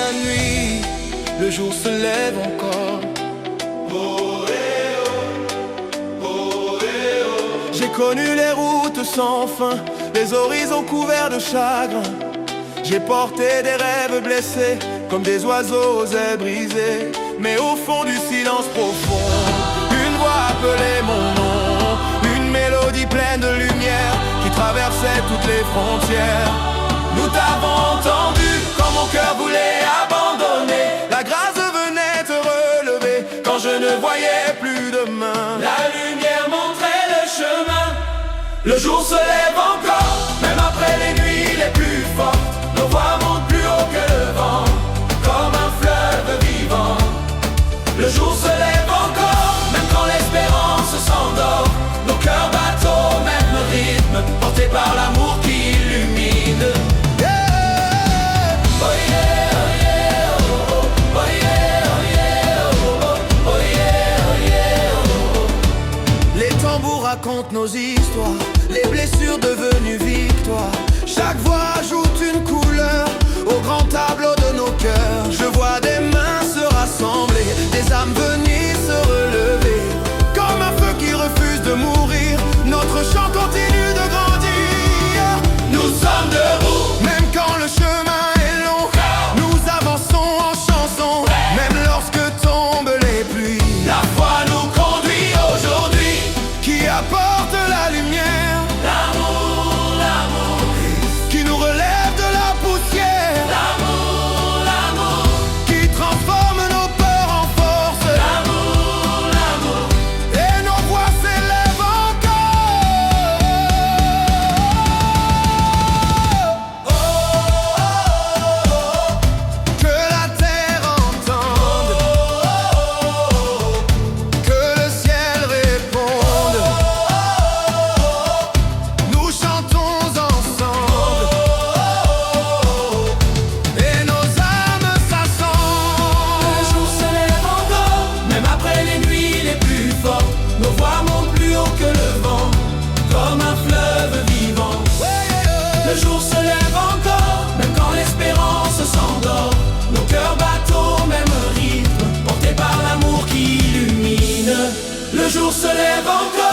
la nuit, le jour se lève encore. J'ai connu les routes sans fin, les horizons couverts de chagrin. J'ai porté des rêves blessés, comme des oiseaux aux ailes brisées. Mais au fond du silence profond, une voix appelait mon nom. Une mélodie pleine de lumière qui traversait toutes les frontières. Nous t'avons entendu quand mon cœur voulait abandonner. La grâce venait te relever quand je ne voyais plus demain. La lumière montrait le chemin. Le jour se lève encore, même après les nuits les plus fortes. Nos voix montent plus haut que le vent, comme un fleuve vivant. Le jour se lève encore, même quand l'espérance s'endort. Nos cœurs battent au même rythme, portés par l'amour qui illumine. Yeah. Oh yeah, oh yeah, oh oh. Oh yeah, oh yeah, oh oh. Oh yeah, oh yeah, oh oh. Les tambours racontent nos histoires, les blessures devenues victoires. Chaque voix ajoute une couleur au grand tableau de nos cœurs. Je vois des mains se rassembler, des âmes venir se relever. Comme un feu qui refuse de mourir, notre chant continue de grandir. Nous sommes debout, même quand le chemin est long. Nous avançons en chanson, même lorsque tombent les pluies. La foi nous conduit aujourd'hui, qui apporte la lumière. L'amour, l'amour, qui nous relève de la poussière. L'amour, l'amour, qui transforme nos peurs en force. L'amour, l'amour, et nos voix s'élèvent encore. Oh, oh, oh, oh, que la terre entende, que le ciel réponde. Nous chantons ensemble, et nos âmes s'assemblent. Le jour se lève encore, même après les nuits les plus fortes. Nos voix montent plus haut que le vent, comme un fleuve vivant. Le jour se lève encore, même quand l'espérance s'endort. Nos cœurs battent au même rythme, portés par l'amour qui illumine. Le jour se lève encore.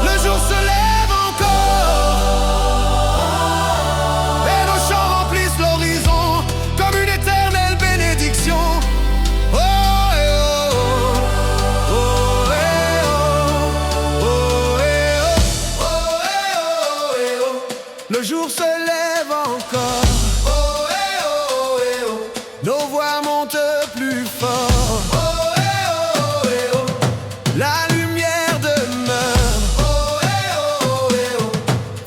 Le jour se lève encore, et nos chants remplissent l'horizon comme une éternelle bénédiction. Oh, eh, oh, oh, oh, eh, oh, oh, eh, oh, oh, eh, oh, eh, oh. Le jour se lève encore. Oh, eh, oh, eh, oh. Nos voix montent plus fort. Oh, eh, oh, eh, oh. La lumière demeure. Oh, eh, oh, eh, oh.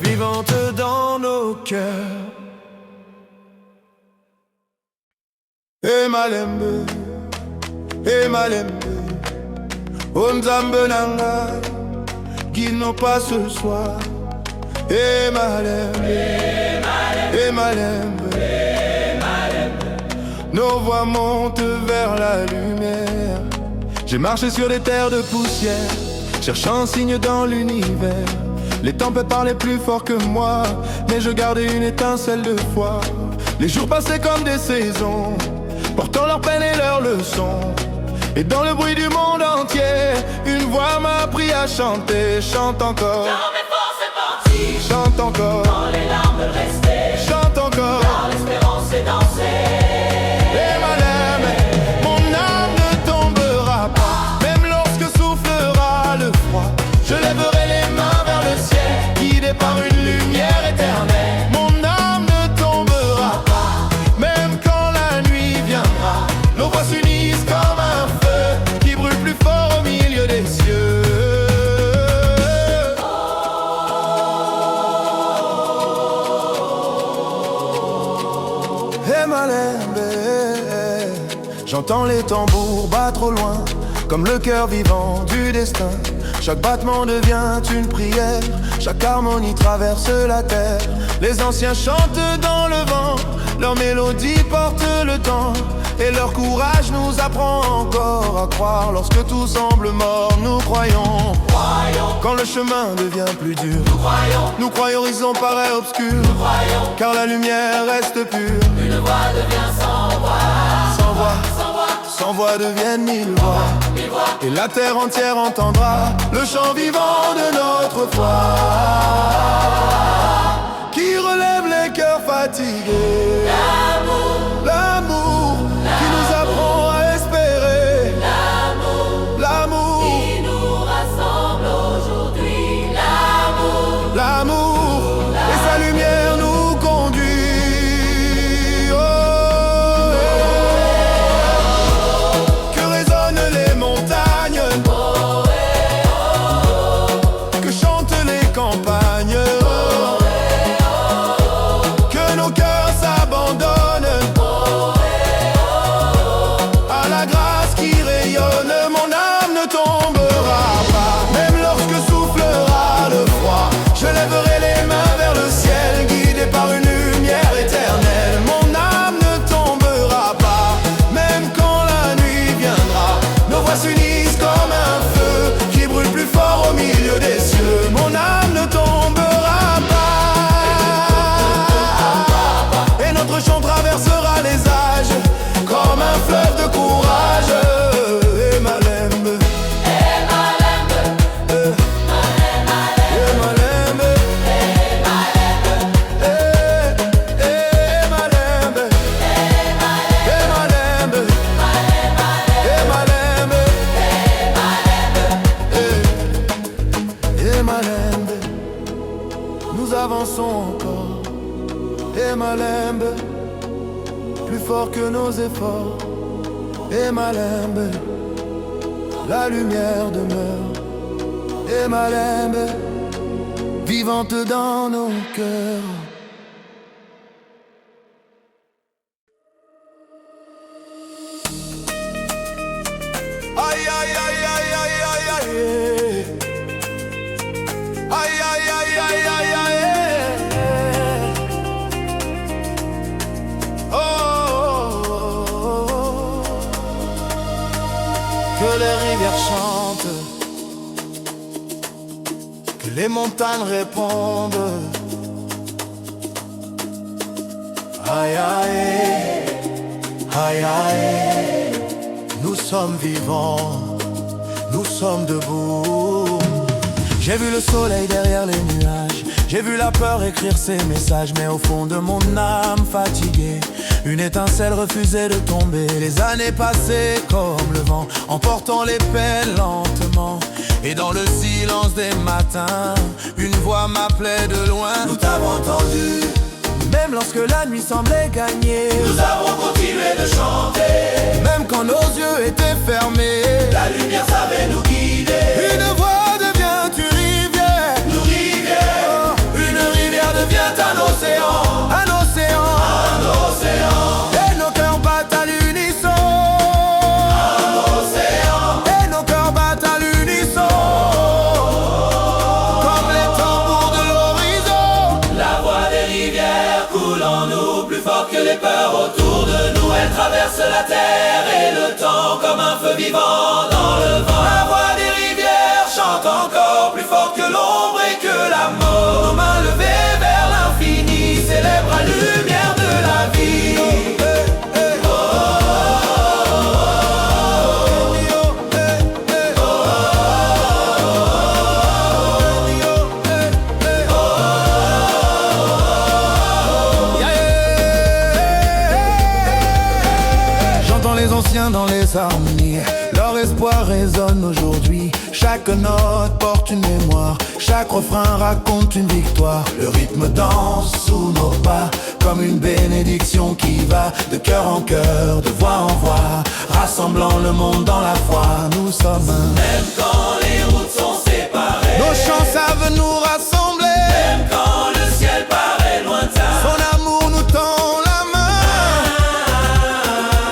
Vivante dans nos cœurs. Emalembe, Emalembe, Onzambe nanga, guide-nous pas ce soir. Emalembe, Emalembe, nos voix montent vers la lumière. J'ai marché sur des terres de poussière, cherchant un signe dans l'univers. Les tempêtes parlaient plus fort que moi, mais je gardais une étincelle de foi. Les jours passaient comme des saisons, portant leur peine et leurs leçons. Et dans le bruit du monde entier, une voix m'a appris à chanter. Chante encore, Quand mes forces est parties, chante encore, quand les larmes restaient, chante encore. car l'espérance est dansée. Et madame, mon âme ne tombera pas, même lorsque soufflera le froid. Je lèverai les mains vers le ciel, guidé par une lumière éternelle. Mon âme ne tombera pas, même quand la nuit viendra. Nos voix s'unissent comme un feu qui brûle plus fort au milieu des cieux. Emalembe, j'entends les tambours battre au loin, comme le cœur vivant du destin. Chaque battement devient une prière, chaque harmonie traverse la terre. Les anciens chantent dans le vent, leur mélodie porte le temps. Et leur courage nous apprend encore à croire. Lorsque tout semble mort, nous croyons. Quand le chemin devient plus dur, nous croyons, l'horizon paraît obscur. Car la lumière reste pure. Une voix devient sans voix. Sans voix, sans voix deviennent mille voix. Et la terre entière entendra le chant vivant de notre foi, qui relève les cœurs fatigués. L'amour qui nous apprend à espérer. L'amour qui nous rassemble aujourd'hui. L'amour et sa lumière nous conduit. Que résonnent les montagnes, que chantent les campagnes, que nos cœurs s'abandonnent à la grâce qui rayonne. Mon âme ne tombera pas, même lorsque soufflera le froid. Je lèverai les mains vers le ciel, guidé par une lumière éternelle. Mon âme ne tombera pas, même quand la nuit viendra. Nos voix s'unissent comme un feu qui brûle plus fort au milieu des cieux. Mon âme ne tombera pas, et notre chant traversera les âges comme un fleuve de courage. Et Malembe, nous avançons encore. Et Malembe, plus fort que nos efforts. Et Malembe, la lumière demeure. Et Malembe, vivante dans nos cœurs. Aïe aïe aïe aïe aïe aïe aïe. Aïe aïe aïe aïe aïe aïe. Oh, oh, oh, oh. Que les rivières chantent, que les montagnes répondent. Aïe aïe aïe aïe. Nous sommes vivants, nous sommes debout. J'ai vu le soleil derrière les nuages, j'ai vu la peur écrire ses messages. Mais au fond de mon âme fatiguée, une étincelle refusait de tomber. Les années passaient comme le vent, emportant les peines lentement. Et dans le silence des matins, une voix m'appelait de loin. Nous t'avons entendu, même lorsque la nuit semblait gagner. Nous avons continué de chanter, même quand nos yeux étaient fermés. la lumière savait nous guider. Une voix devient une rivière, Une rivière, une rivière devient un océan. Un océan, un océan, et nos cœurs battent à l'unisson. un océan, Et nos cœurs battent à l'unisson, comme les tambours de l'horizon. la voix des rivières coule en nous, plus fort que les peurs autour de nous. Elle traverse la terre et le temps comme un feu vivant dans le vent. La voix des rivières chante encore, plus fort que l'ombre et que la mort. Nos mains levées vers l'infini célèbrent la lumière de la vie. J'entends les anciens dans les harmonies, leur espoir résonne aujourd'hui. Chaque note porte une mémoire, chaque refrain raconte une victoire. Le rythme danse sous nos pas, comme une bénédiction qui va de cœur en cœur, de voix en voix, rassemblant le monde dans la foi. Nous sommes un. Même quand les routes sont séparées, Nos chants savent nous rassembler. même quand le ciel paraît lointain, Son amour nous tend la main,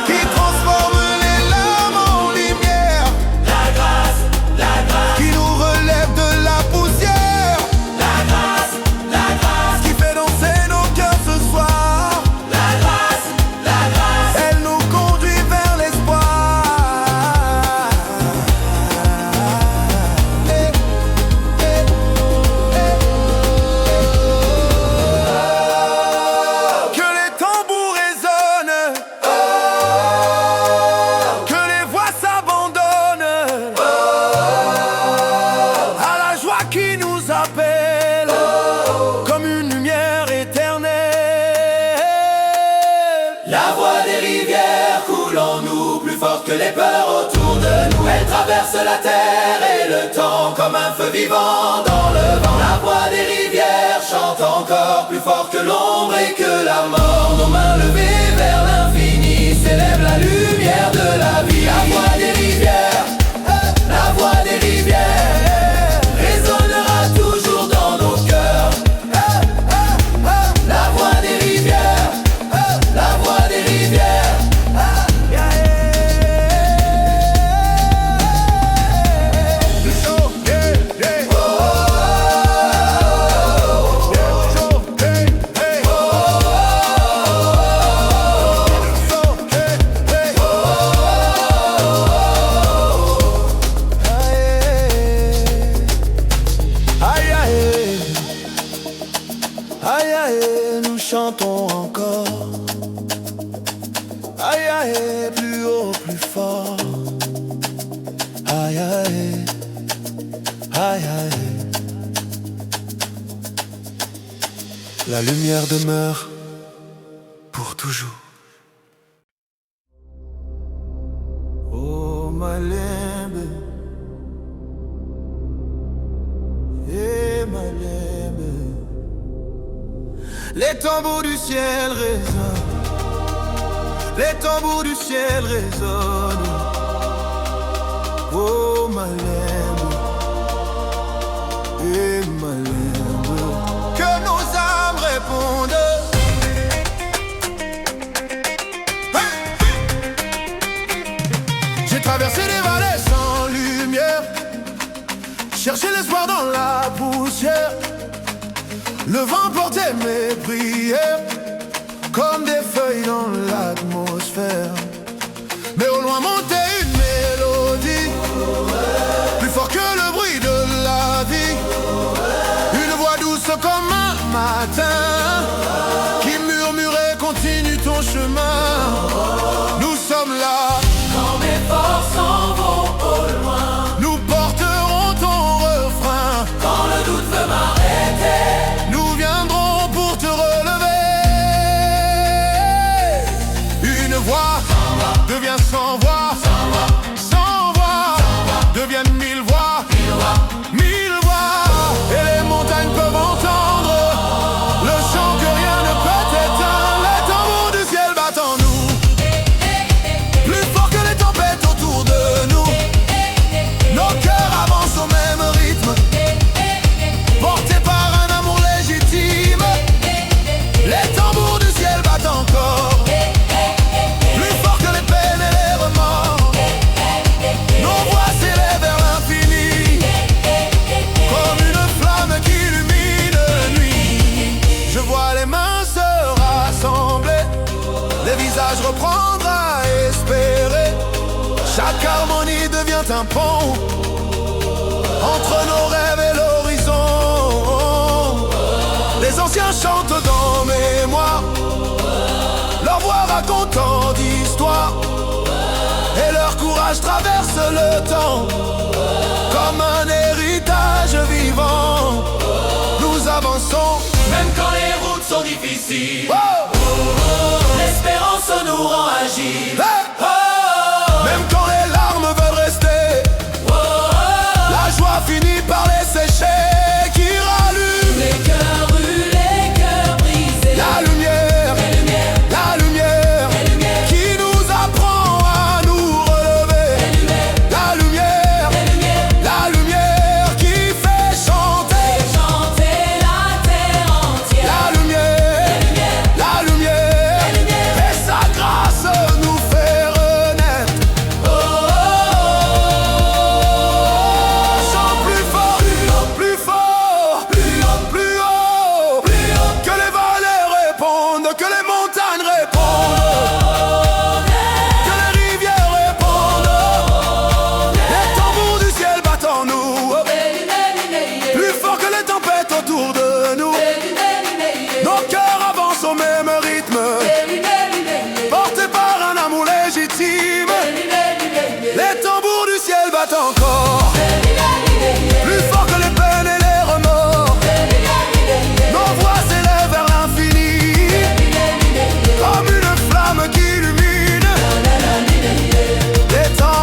qui transforme les larmes en lumière, la grâce, qui nous relève de la poussière, la grâce, qui fait danser nos cœurs ce soir. la grâce, Elle nous conduit peurs autour de nous. Elle traverse la terre et le temps comme un feu vivant dans le vent. La voix des rivières chante encore plus fort que l'ombre et que la mort. Nos mains levées vers l'infini s'élève la lumière de la vie. La voix des rivières, la voix des rivières résonnera toujours dans nos cœurs. La voix des rivières, la voix des rivières. Aïe aïe, nous chantons encore. Aïe aïe, plus haut, plus fort. Aïe aïe, aïe aïe. La lumière demeure pour toujours. Oh Malembe, Malembe. Les tambours du ciel résonnent, les tambours du ciel résonnent. Oh Malembe, Malembe. Que nos âmes répondent. J'ai traversé des vallées sans lumière, cherché l'espoir dans la poussière. Le vent portait mes prières comme des feuilles dans l'atmosphère. Mais au loin montait une mélodie, plus fort que le bruit de la vie. Une voix douce comme un matin qui murmurait continue ton chemin. Nous sommes là. Quand mes forces s'en vont au loin, Nous porterons ton refrain. quand le doute veut m'arrêter, Nous viendrons pour te relever. Une voix devient sans voix, sans voix deviennent mille voix, mille voix. Et les montagnes peuvent entendre le chant que rien ne peut éteindre. Les tambours du ciel battent en nous, plus fort que les tempêtes autour de nous. Nos cœurs avancent au même rythme, portés par un amour légitime. Les tambours du ciel battent encore, plus fort que les peines et les remords. Nos voix s'élèvent vers l'infini, comme une flamme qui illumine la nuit. Je vois les mains se rassembler, les visages reprendre à espérer. Chaque harmonie devient un pont entre nos rêves et l'horizon. Les anciens chantent dans mémoire, leur voix racontant d'histoires, et leur courage traverse le temps comme un héritage vivant. Nous avançons, même quand les routes sont difficiles. oh, L'espérance nous rend agiles. hey, même quand les larmes veulent rester, la joie finit par les sécher, qui rallume Les cœurs brûlés, cœurs brisés. la lumière, la lumière, qui nous apprend à nous relever. La lumière, la lumière qui fait chanter. Chanter la terre entière. La lumière, et sa grâce nous fait renaître. Chant plus fort, plus fort, plus haut, plus haut, plus haut. Que les vallées répondent, que les montagnes répondent, que les rivières répondent. Les tambours du ciel battent en nous, plus fort que les tempêtes autour de nous. Nos cœurs avancent au même rythme, portés par un amour légitime. Les tambours du ciel battent encore, plus fort que les peines et les remords. Nos voix s'élèvent vers l'infini, comme une flamme qui illumine. Les temps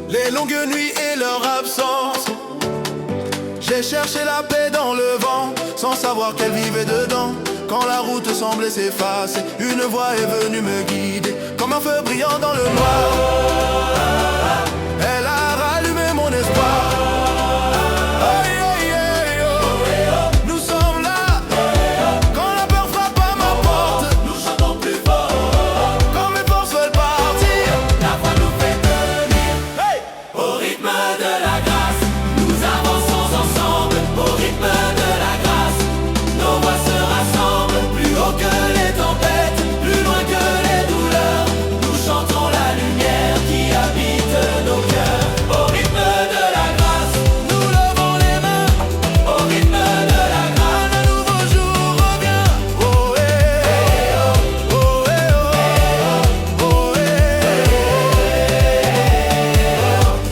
les longues nuits et leur absence. J'ai cherché la paix dans le vent, sans savoir qu'elle vivait dedans. Quand la route semblait s'effacer, une voix est venue me guider, comme un feu brillant dans le noir. Elle a rallumé mon espoir. Nous sommes là, quand la peur frappe à ma porte. Nous chantons plus fort, Quand mes forces veulent partir, la voix nous fait tenir. hey! Au rythme de la grâce, nous avançons ensemble. Au rythme de la grâce, nos voix se rassemblent. Plus haut que les tempêtes, plus loin que les douleurs, nous chantons la lumière qui habite nos cœurs. Au rythme de la grâce, Nous levons les mains, au rythme de la grâce, un nouveau jour revient. Oh eh oh, oh eh oh, oh eh.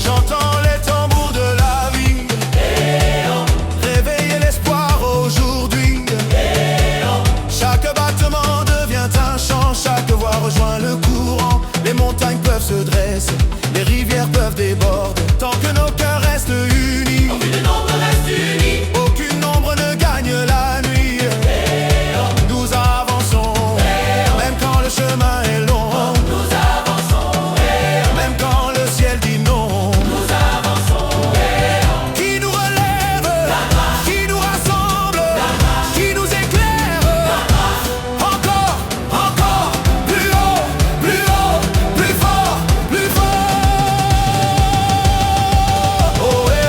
J'entends les tambours de la vie, réveiller l'espoir aujourd'hui. Chaque battement devient un chant, chaque voix rejoint le courant. Les montagnes peuvent se dresser, les rivières peuvent déborder, tant que nos cœurs restent unis. aucune ombre reste unie. Aucune ombre ne gagne la nuit. Nous avançons, même quand le chemin est long. Nous avançons, Même quand le ciel dit non. nous avançons. Qui nous relève, qui nous rassemble, qui nous éclaire. Encore, encore, plus haut, plus haut, plus fort, plus fort. Oh eh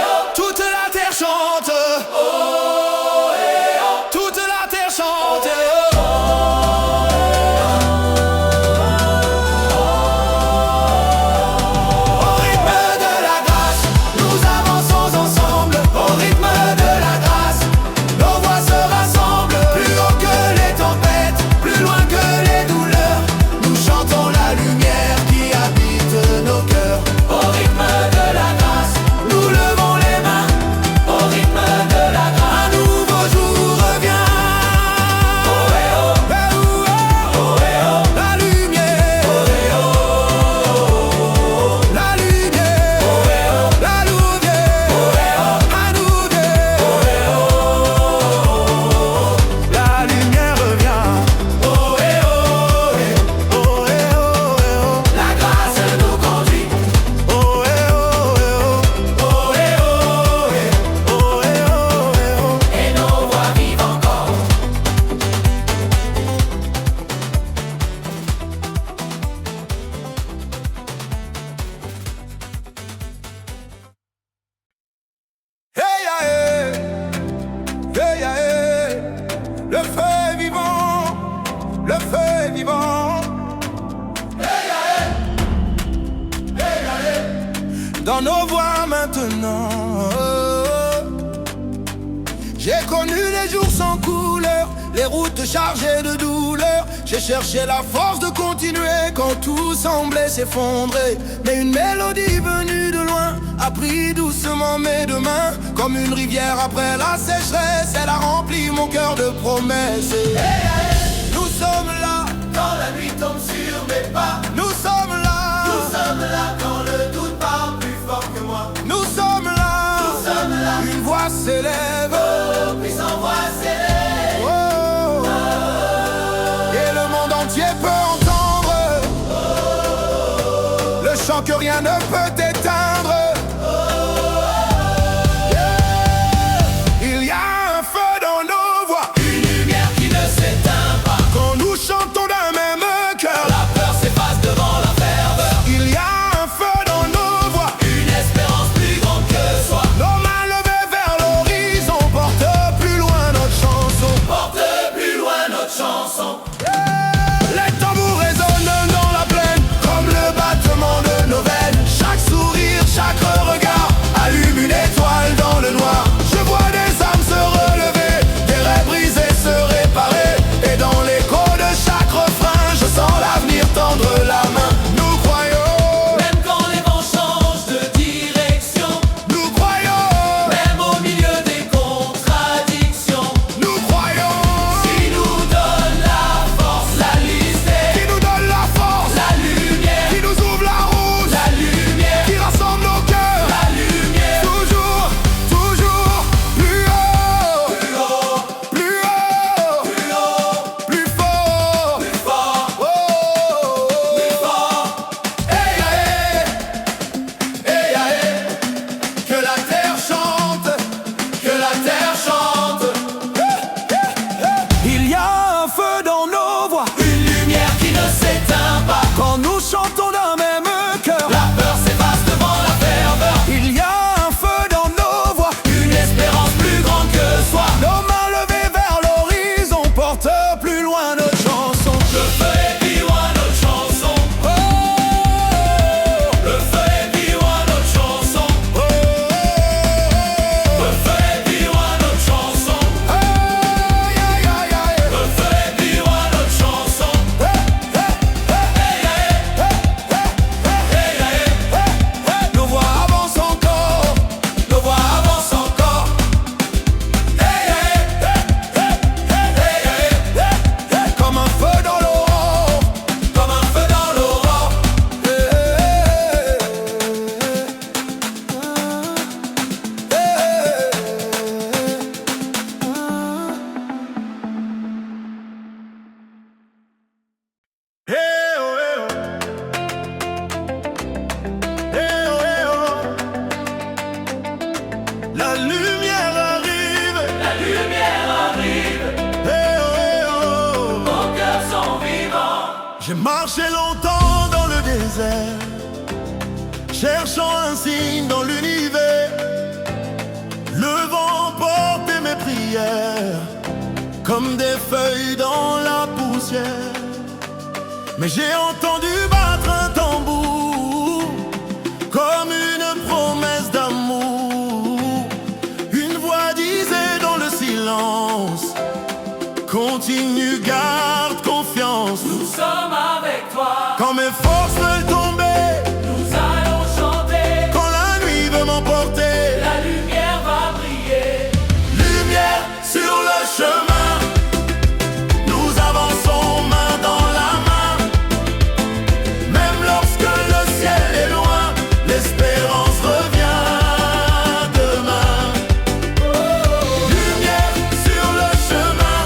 oh, toute la terre chante. Oh eh oh, toute la terre chante. Au rythme de la grâce, nous avançons ensemble. Au rythme de la grâce, nos voix se rassemblent. Plus haut que les tempêtes, plus loin que les douleurs, nous chantons la lumière qui habite nos cœurs. Au rythme de la grâce, Nous levons les mains, au rythme de la grâce. un nouveau jour revient. Oh eh oh, Eh oh, oh eh oh, la lumière. oh eh oh, La lumière, oh eh oh, la lumière, oh eh oh, à nous deux. oh eh oh. La lumière revient. Oh eh oh, oh eh oh, eh oh. La grâce nous conduit. Oh eh oh, eh oh. Oh eh oh, Oh eh oh, eh oh. et nos voix vivent encore. Hey ya hey, hey ya hey. Le feu est vivant, le feu est vivant. Hey ya hey, hey ya hey. Dans nos voix maintenant. J'ai connu les jours sans couleur, les routes chargées de douleur. J'ai cherché la force de continuer quand tout semblait s'effondrer. Mais une mélodie venue de loin a pris doucement mes deux mains. Comme une rivière après la sécheresse, elle a rempli mon cœur de promesses. Nous sommes là, Quand la nuit tombe sur mes pas, nous sommes là, nous sommes là. Quand le doute parle plus fort que moi, nous sommes là, nous sommes là. une voix s'élève. Oh, puissant voix s'élève. Oh. Et le monde entier peut entendre le chant que rien ne peut éteindre. Yeah. Il y a un feu dans nos voix Une lumière qui ne s'éteint pas. quand nous chantons d'un même cœur. La peur s'efface devant la ferveur. Il y a un feu dans nos voix, Une espérance plus grande que soi. nos mains levées vers l'horizon portent plus loin notre chanson. Porte plus loin notre chanson. Les tambours résonnent dans la plaine comme le battement de nos veines. Chaque sourire, chaque J'ai marché longtemps dans le désert, cherchant un signe dans l'univers. Le vent portait mes prières comme des feuilles dans la poussière. Mais j'ai entendu battre un tambour comme une promesse d'amour. Une voix disait dans le silence: continue, garde confiance. Nous sommes avec toi. Quand mes forces veulent tomber, Nous allons chanter. quand la nuit veut m'emporter, La lumière va briller. lumière sur le chemin. Nous avançons main dans la main. Même lorsque le ciel est loin, l'espérance revient demain. Lumière sur le chemin.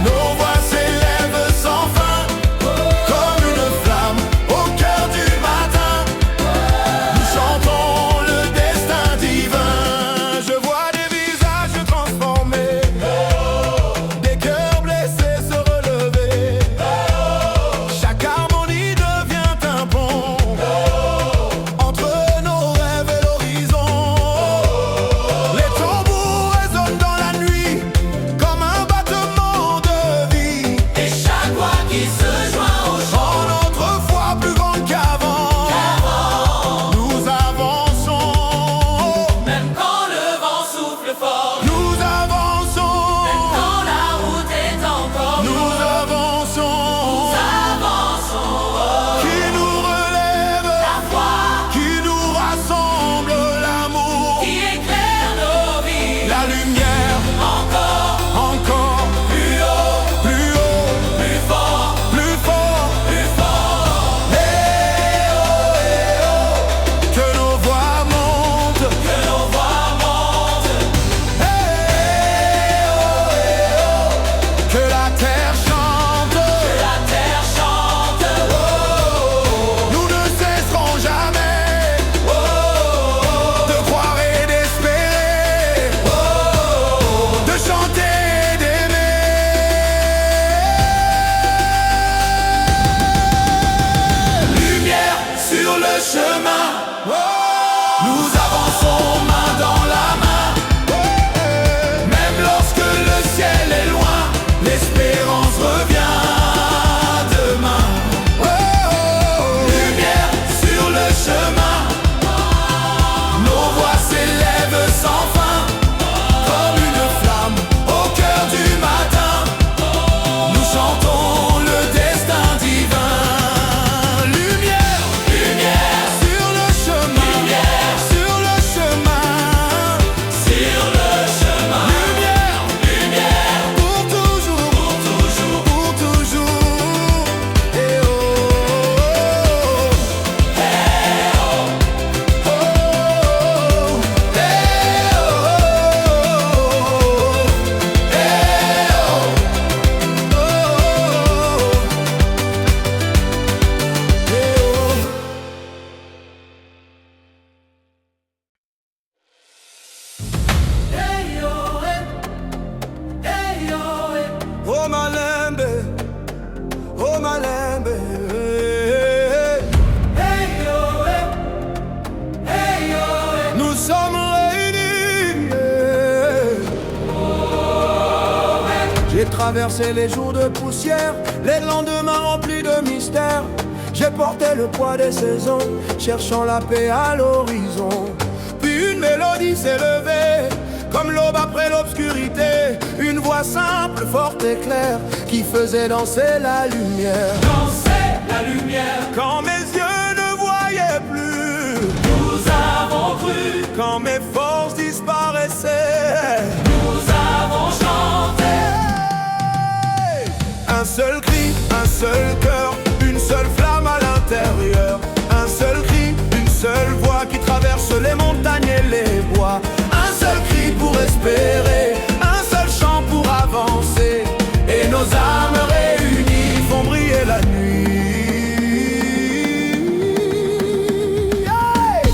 Nos voix s'élèvent sans fin, comme une flamme au cœur du matin. Nous chantons le destin divin. Je vois des visages transformés, des cœurs blessés se relever. Chaque harmonie devient un pont entre nos rêves et l'horizon. Les tambours résonnent dans la nuit comme un battement de vie. Et chaque voix qui se joint au chant. En notre foi plus grande qu'avant, nous avançons. Même quand le vent souffle fort. Nous avançons. Quand la route est encore Nous lourde. avançons. Avançons. Qui nous relève, La foi qui nous rassemble, l'amour, qui éclaire nos vies. la lumière, Encore encore plus haut, plus haut, plus fort, plus fort. plus fort. Que nos voix montent, Que nos voix montent. que la terre chante. Que la terre chante. Nous ne cesserons jamais de croire et d'espérer, de chanter et d'aimer. Lumière sur le chemin. Nous avançons main dans la main. Même lorsque le ciel est loin, l'espérance revient demain. Lumière sur le chemin. Nos voix s'élèvent sans fin, comme une flamme au cœur du matin. Nous chantons le destin divin. Lumière, Lumière sur le chemin, Lumière. sur le chemin. sur le chemin. Lumière, Lumière pour toujours, pour toujours. pour toujours. Et oh, oh Malembe, oh Malembe. Nous sommes réunis. J'ai traversé les jours de poussière, les lendemains remplis de mystères. J'ai porté le poids des saisons, cherchant la paix à l'horizon. Puis une mélodie s'est levée, comme l'aube après l'obscurité. Une voix simple, forte et claire, qui faisait danser la lumière. Danser la lumière. Quand mes yeux ne voyaient plus, Nous avons cru. quand mes forces disparaissaient, Nous avons chanté. un seul cri, un seul cœur, une seule flamme à l'intérieur. Un seul cri, une seule voix qui traverse les montagnes et les bois. Un seul cri pour espérer, un seul chant pour avancer. Et nos âmes réunies font briller la nuit.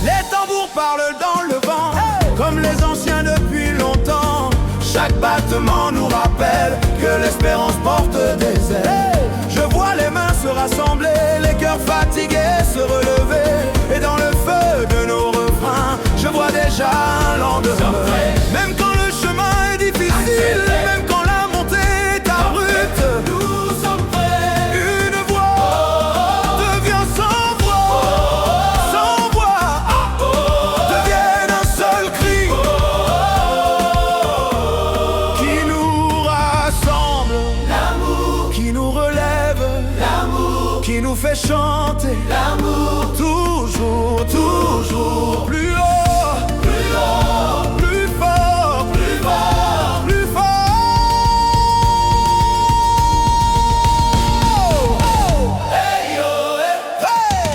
Les tambours parlent dans le vent, comme les anciens depuis longtemps. Chaque battement nous rappelle que l'espérance porte des ailes. Je vois les rassembler, les cœurs fatigués se relever. Et dans le feu de nos refrains, je vois déjà un lendemain. Même quand le chemin est difficile, même quand la montée est abrupte, nous sommes prêts. une voix devient sans voix, sans voix deviennent un seul cri qui nous rassemble, L'amour, qui nous relève, l'amour, qui nous fait chanter. l'amour, Toujours, toujours plus haut, plus haut, plus fort, plus fort. plus fort. Hey yo, hey, Hey!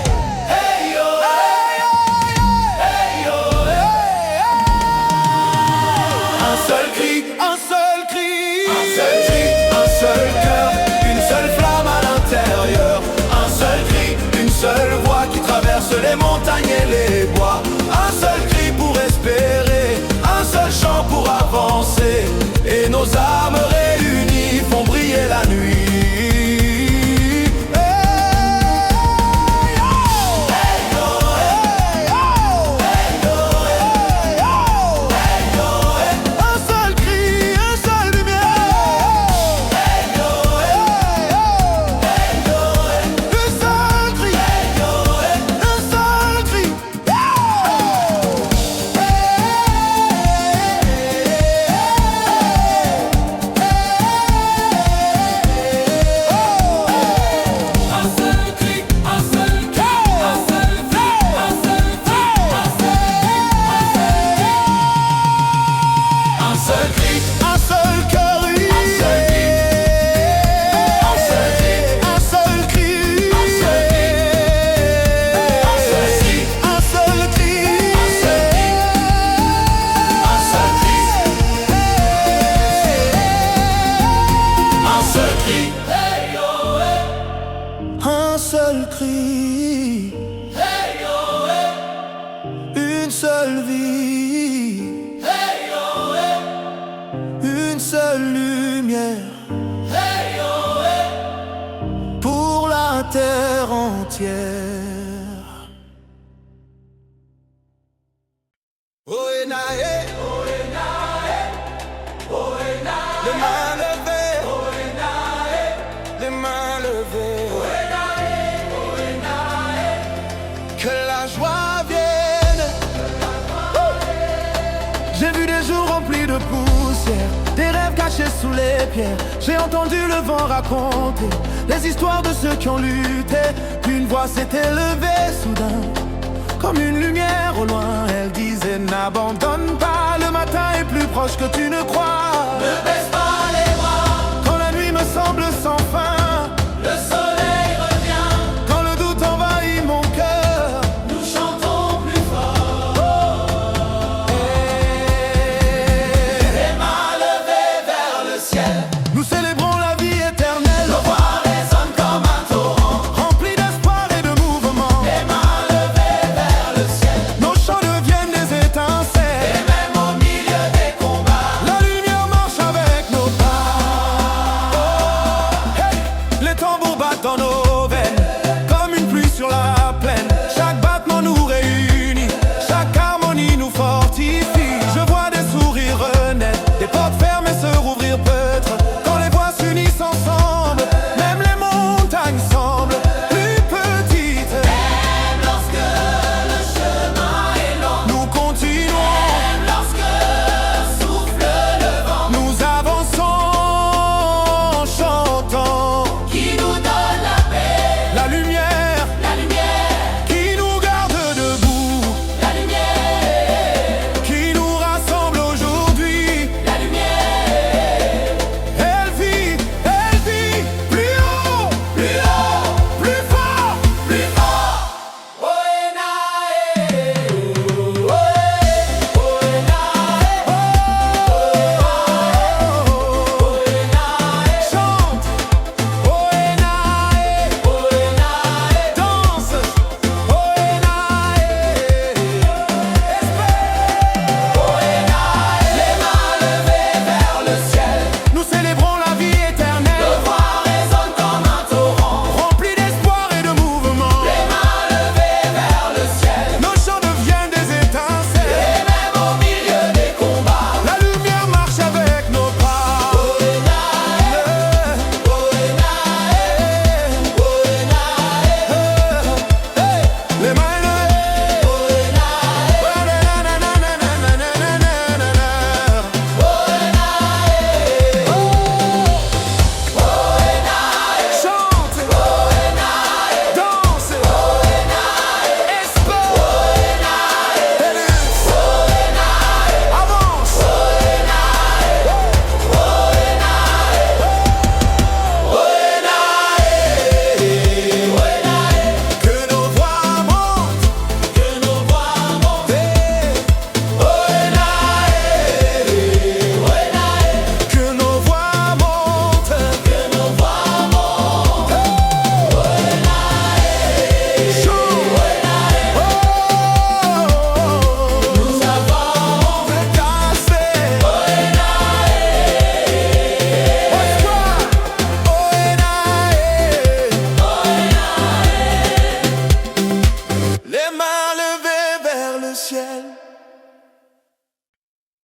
hey yo, hey yo, Un seul cri, un seul cri, un seul cri, un seul cœur, une seule flamme à l'intérieur. un seul cri, Une seule voix qui traverse les montagnes et les bois. Un seul cri pour espérer, un seul chant pour avancer. Et nos âmes réunies font briller la nuit. Hey, oh! Hey, oh! Hey, oh! Hey, oh! Hey, oh! Un seul cri, un seul lumière. Hey, oh! Hey, oh! Hey, oh! Un seul cri, un seul cri. un seul cri, un seul cri, un seul cri, un seul cri, un seul cri, Un seul cœur uni. un seul cri, Un seul cri. un seul cri, Un seul cri. un seul cri, un seul cri, un seul cri, hey yo, hey, Un seul cri. hey yo, hey, Une seule vie. hey yo, hey, Une seule lumière. hey yo, hey. Pour la terre entière. Oenae, les mains levées, les mains levées, que la joie vienne. J'ai vu des jours remplis de poussière, des rêves cachés sous les pierres. J'ai entendu le vent raconter les histoires de ceux qui ont lutté. Une voix s'est élevée soudain, comme une lumière au loin. Elle disait n'abandonne pas, le matin est plus proche que tu ne crois. Ne baisse pas les bras, Quand la nuit me semble sans fin, le soleil revient, quand le doute envahit mon cœur, nous chantons plus fort. Les mains levées vers le ciel, nous célébrons la vie éternelle, nos voix résonnent comme un torrent. remplis d'espoir et de mouvement. Les mains levées vers le ciel, Nos chants deviennent des étincelles. et même au milieu des combats, La lumière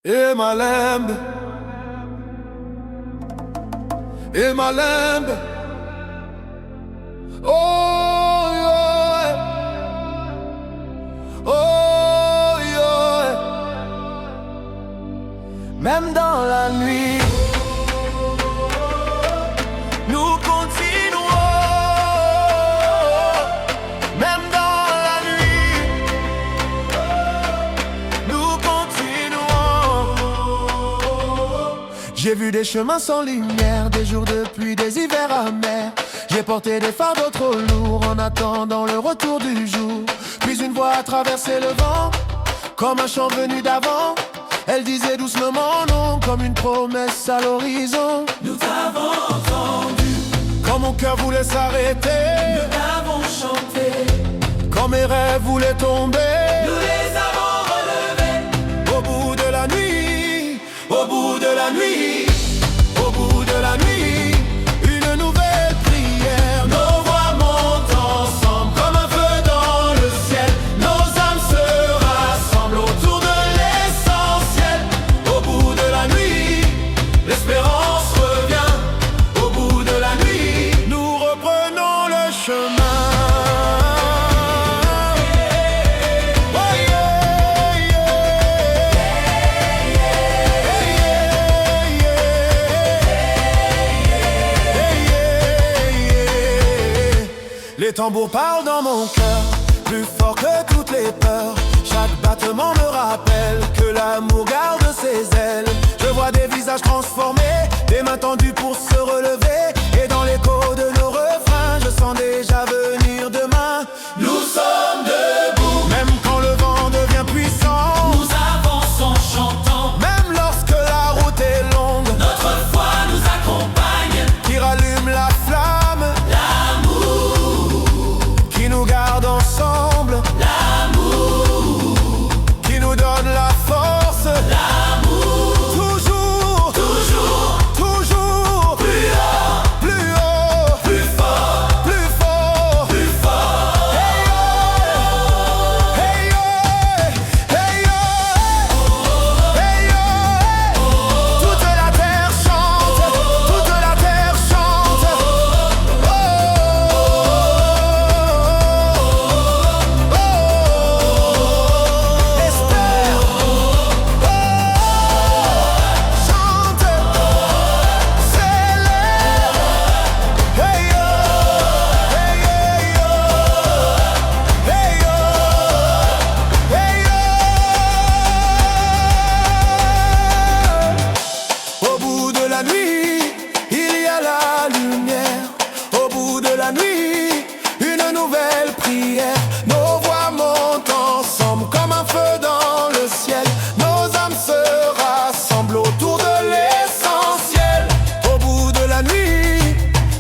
Et ma lembe, et ma lembe. Oh yeah, oh yeah. Même dans la nuit, nous continuons. Même dans la nuit, nous continuons. J'ai vu des chemins sans lumière, des jours de pluie, des hivers amers. J'ai porté des fardeaux trop lourds en attendant le retour du jour. Puis une voix a traversé le vent, comme un chant venu d'avant. Elle disait doucement non, comme une promesse à l'horizon. Nous t'avons entendu, Quand mon cœur voulait s'arrêter, nous l'avons chanté, quand mes rêves voulaient tomber, nous les avons relevés. au bout de la nuit, au bout de la nuit, au bout de la nuit, une nouvelle prière. Nos voix montent ensemble comme un feu dans le ciel. Nos âmes se rassemblent autour de l'essentiel. Au bout de la nuit, l'espérance revient. Au bout de la nuit, nous reprenons le chemin. Les tambours parlent dans mon cœur, plus fort que toutes les peurs. Chaque battement me rappelle que l'amour garde ses ailes. Je vois des visages transformés, des mains tendues pour se relever. Et dans l'écho de nos refrains, je sens déjà venir demain. Nous sommes debout, Même quand le vent devient puissant, nous avançons chantant. même lorsque la route est longue, Notre foi nous accompagne, qui rallume la flamme, qui nous garde ensemble, qui nous donne la force, toujours, toujours toujours, plus haut, plus haut, plus fort, plus fort, plus fort. Hey yo, hey yo, hey yo, toute la terre chante, toute la terre chante. Espère, chante, célèbre. Hey yo, hey yo, hey yo, hey yo. Au bout de la nuit, il y a la lumière. Au bout de la nuit, une nouvelle prière. Nos voix montent ensemble comme un feu dans le ciel. Nos âmes se rassemblent autour de l'essentiel. Au bout de la nuit,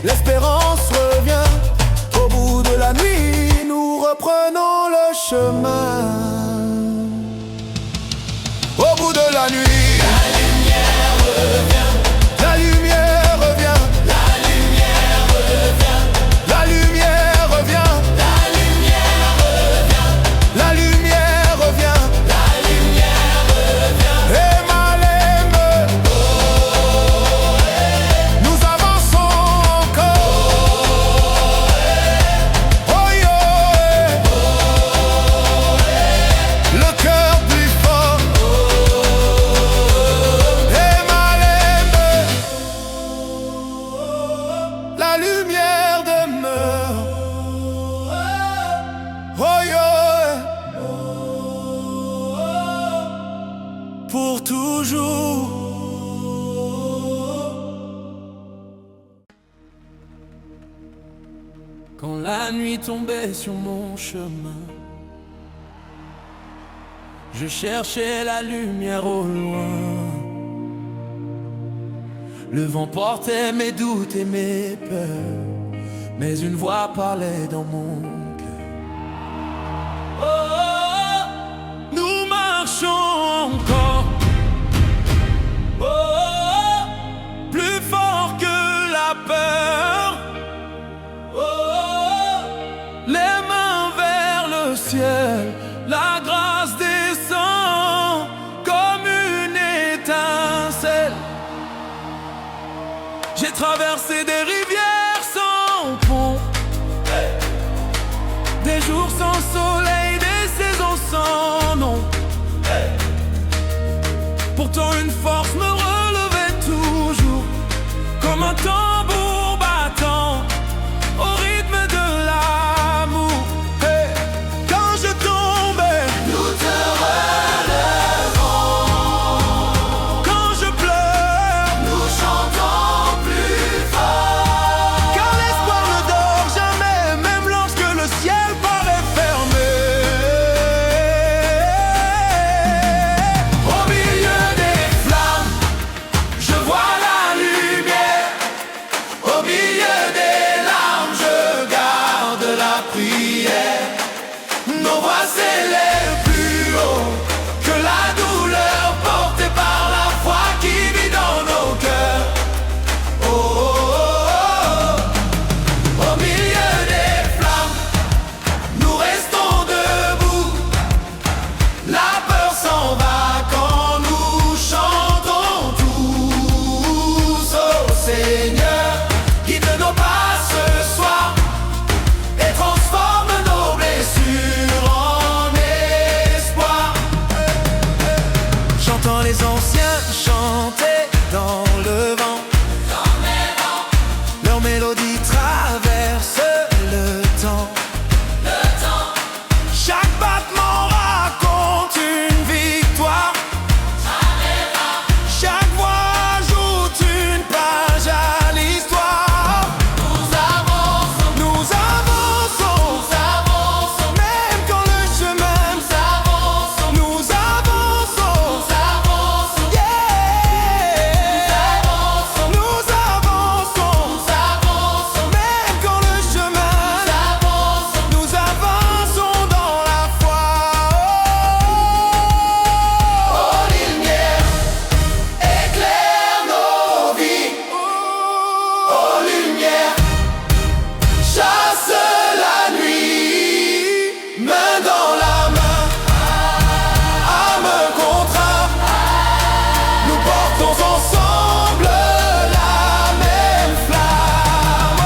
l'espérance revient. Au bout de la nuit, nous reprenons le chemin. Au bout de la nuit, la lumière revient. La lumière revient. La lumière revient. La lumière revient. La lumière revient. Et Malem, nous avançons encore. Oh yeah. Le cœur plus fort. Et Malem, la lumière demeure. Oh yeah. Pour toujours. Quand la nuit tombait sur mon chemin, je cherchais la lumière au loin. Le vent portait mes doutes et mes peurs, mais une voix parlait dans mon cœur. Oh, nous marchons encore. Oh, plus fort que la peur. Oh, les mains vers le ciel, la grâce descend comme une traverser des rivières sans pont, des jours sans soleil, des saisons sans nom. Pourtant une force me relevait toujours, comme un tambour battant au rythme de l'amour. Hey. Quand je tombais, nous te relevons. quand je pleure, Nous chantons plus fort. car l'espoir ne dort jamais, même lorsque le ciel paraît fermé. Au milieu des flammes, je vois la lumière. Au milieu des larmes, je garde la prière. Nos voix s'élèvent plus haut que la douleur portée par la foi qui vit dans nos cœurs. Oh, oh, oh, oh. Au milieu des flammes, nous restons debout. La peur s'en va quand nous chantons tous. Oh Seigneur, guide nos pas ce soir et transforme nos blessures en espoir. J'entends les anciens chanter dans le vent. Leur mélodie traverse le temps. Chaque battement raconte une victoire. Chaque voix ajoute une page à l'histoire. Nous avançons, Nous avançons, nous avançons, même quand le chemin. nous avançons, Nous avançons, nous avançons, yeah. nous avançons, Nous avançons, même quand le chemin. Nous avançons dans la foi. Oh lumière, éclaire nos vies. Oh lumière, chasse la nuit. Main dans la main, âme contre âme, nous portons ensemble la même flamme.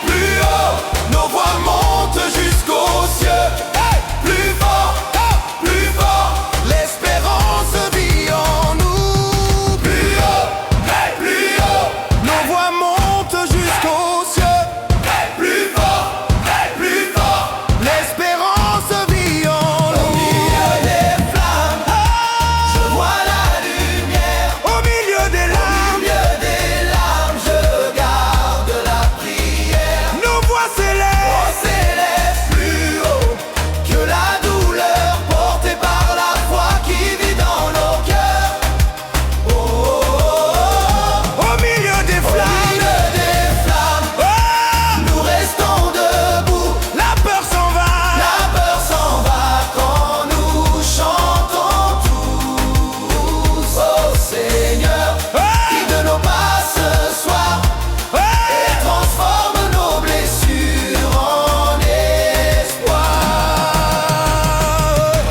Plus haut, nos voix montent jusqu'aux cieux. Plus fort, L'espérance vit en nous. plus haut, Nos voix montent jusqu'aux cieux. plus fort. L'espérance vit en Au nous. milieu des flammes, je vois la lumière. Au milieu des Au larmes, milieu des larmes, je garde la prière. nos voix On s'élèvent. s'élève plus haut que la douleur portée par la foi qui vit dans nos cœurs. Oh, oh, oh, Au milieu des oh. Au flammes, milieu des flammes, oh, nous restons debout. la peur s'en va. La peur s'en va quand nous chantons tous. Oh Seigneur, guide nos pas ce soir et transforme nos blessures en espoir.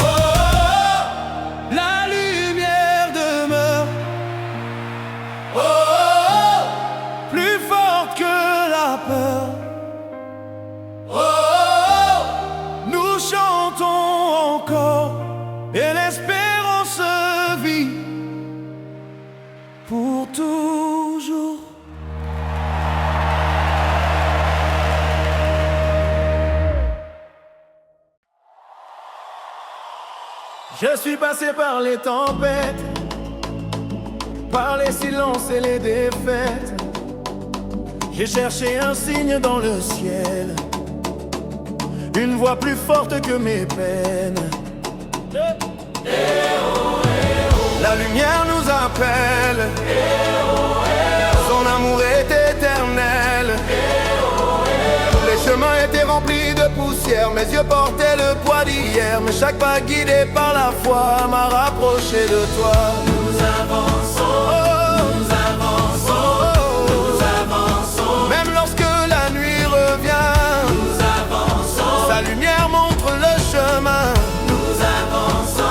Oh, La lumière demeure oh, oh, plus forte que la peur. oh, oh. Nous chantons encore et l'espérance vit pour toujours. Je suis passé par les tempêtes, par les silences et les défaites. J'ai cherché un signe dans le ciel, une voix plus forte que mes peines. La lumière nous appelle, son amour est éternel. Les chemins étaient remplis de poussière, mes yeux portaient le poids d'hier. Mais chaque pas guidé par la foi m'a rapproché de toi. Nous avançons, nous avançons, nous avançons. Même lorsque la nuit revient, Nous avançons, sa lumière montre le chemin. nous avançons.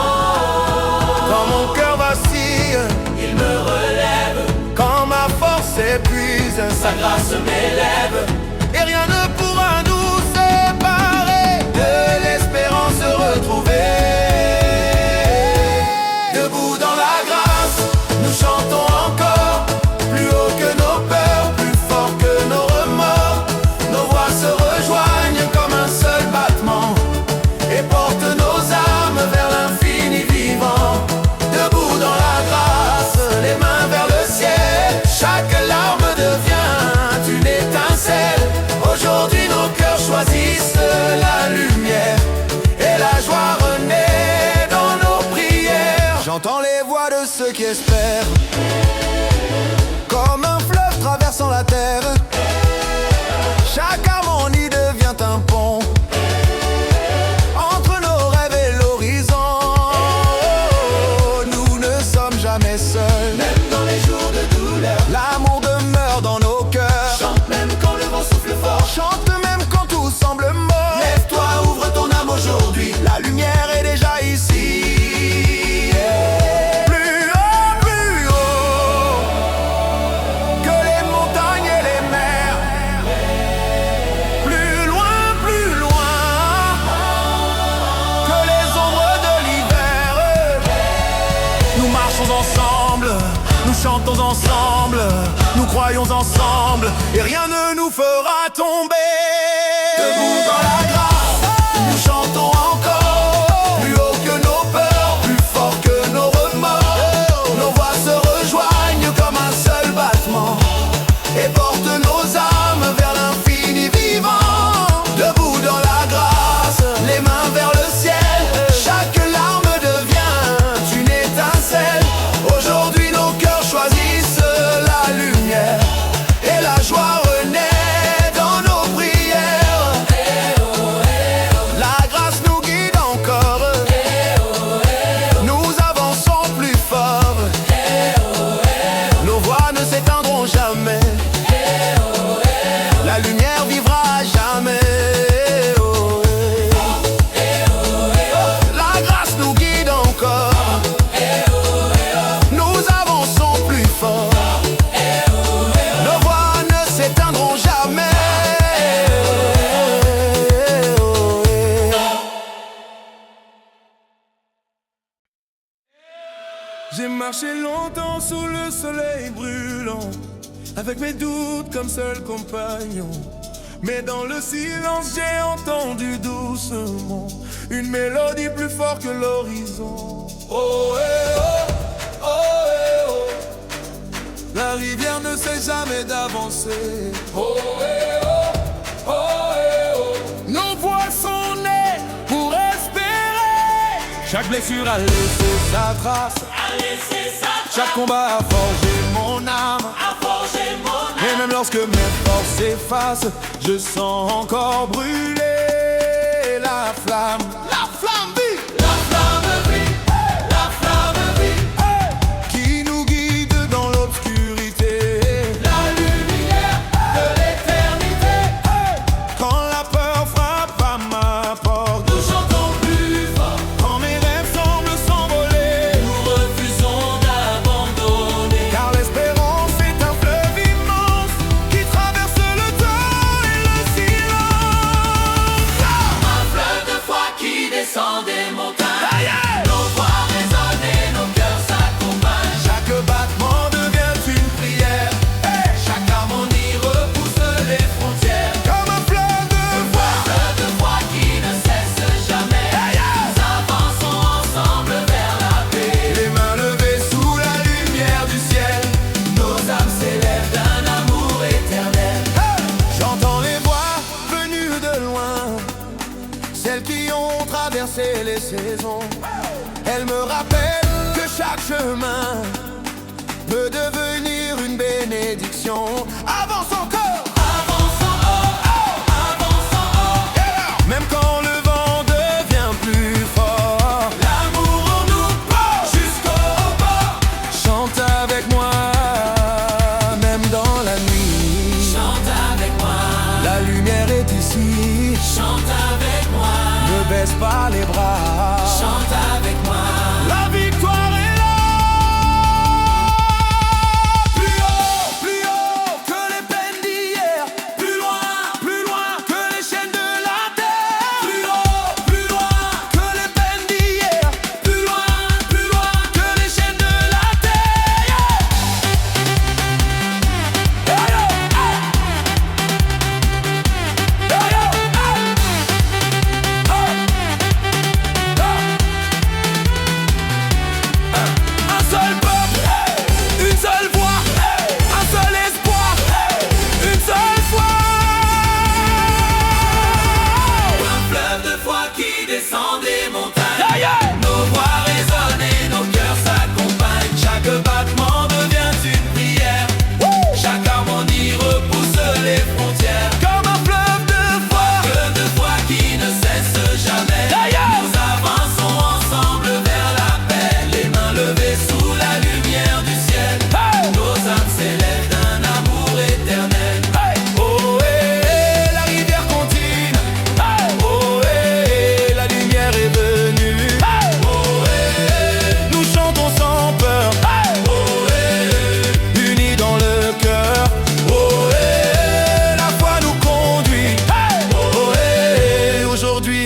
Quand mon cœur vacille, Il me relève, quand sa grâce m'élève. Et rien ne pourra nous séparer de l'espérance retrouvée. Debout dans la grâce, nous chantons encore, plus haut que nos peurs, plus fort que nos remords. Nos voix se rejoignent comme un seul battement et portent nos âmes vers l'infini vivant. Debout dans la grâce, les mains vers le ciel, chaque larme devient une étincelle. Aujourd'hui nos cœurs choisissent la lumière et la joie renaît dans nos prières. J'entends les voix de ceux qui espèrent, comme un fleuve traversant la terre. Chaque harmonie devient un pont entre nos rêves et l'horizon. Nous ne sommes jamais seuls, Même dans les jours de douleur, l'amour demeure dans nos cœurs. chante même quand le vent souffle fort. Chante même quand tout semble mort. Lève-toi, ouvre ton âme aujourd'hui. La lumière est déjà ici. Plus haut que les montagnes et les mers. Plus loin que les ombres de l'hiver. Nous marchons ensemble, nous chantons ensemble, nous croyons ensemble, et rien ne nous fera tomber. Debout dans la grâce, nous chantons encore, plus haut que nos peurs, plus fort que nos remords. Nos voix se rejoignent comme un seul battement et portent nos âmes vers l'infini vivant. Debout dans la grâce, les mains vers le ciel, chaque larme devient une étincelle. Aujourd'hui nos cœurs choisissent la lumière et la joie renaît dans nos prières. La grâce nous guide encore, nous avançons plus fort. Nos voix ne s'éteindront jamais, la lumière vivra à jamais. La grâce nous guide encore, nous avançons plus fort. Nos voix ne s'éteindront jamais. J'ai marché longtemps sous le soleil brûlant, avec mes doutes comme seul compagnon. Mais dans le silence j'ai entendu doucement une mélodie plus forte que l'horizon. Oh eh oh, oh eh oh. La rivière ne cesse jamais d'avancer. Oh eh oh, oh eh oh. Nos voix sont nées pour espérer. Chaque blessure a laissé sa trace. Chaque combat a forgé mon âme. Et même lorsque mes forces s'effacent, je sens encore brûler la flamme. La flamme vive, La flamme brille, la flamme brille, qui nous guide dans l'obscurité. la lumière de l'éternité. Quand la peur frappe à ma porte, Nous chantons plus fort, quand mes rêves semblent s'envoler, nous refusons d'abandonner. car l'espérance est un fleuve immense qui traverse le temps et le silence. Un fleuve de foi qui descend des montagnes. Nos voix résonnent et nos cœurs s'accompagnent. Chaque battement devient une prière, Chaque harmonie repousse les frontières. comme un fleuve de voix. Fleuve de foi qui ne cesse jamais. Nous avançons ensemble vers la paix. Les mains levées sous la lumière du ciel, Nos âmes s'élèvent d'un amour éternel. j'entends les voix venues de loin, celles qui ont traversé les saisons. Elles me rappellent que chaque chemin peut devenir une bénédiction. Avance encore, Avançons haut, avançons haut. même quand le vent devient plus fort. L'amour en nous porte jusqu'au bord. Chante avec moi, même dans la nuit. Chante avec moi, La lumière est ici, chante avec moi, ne baisse pas les bras. chante avec moi. La victoire est là. Plus haut que les peines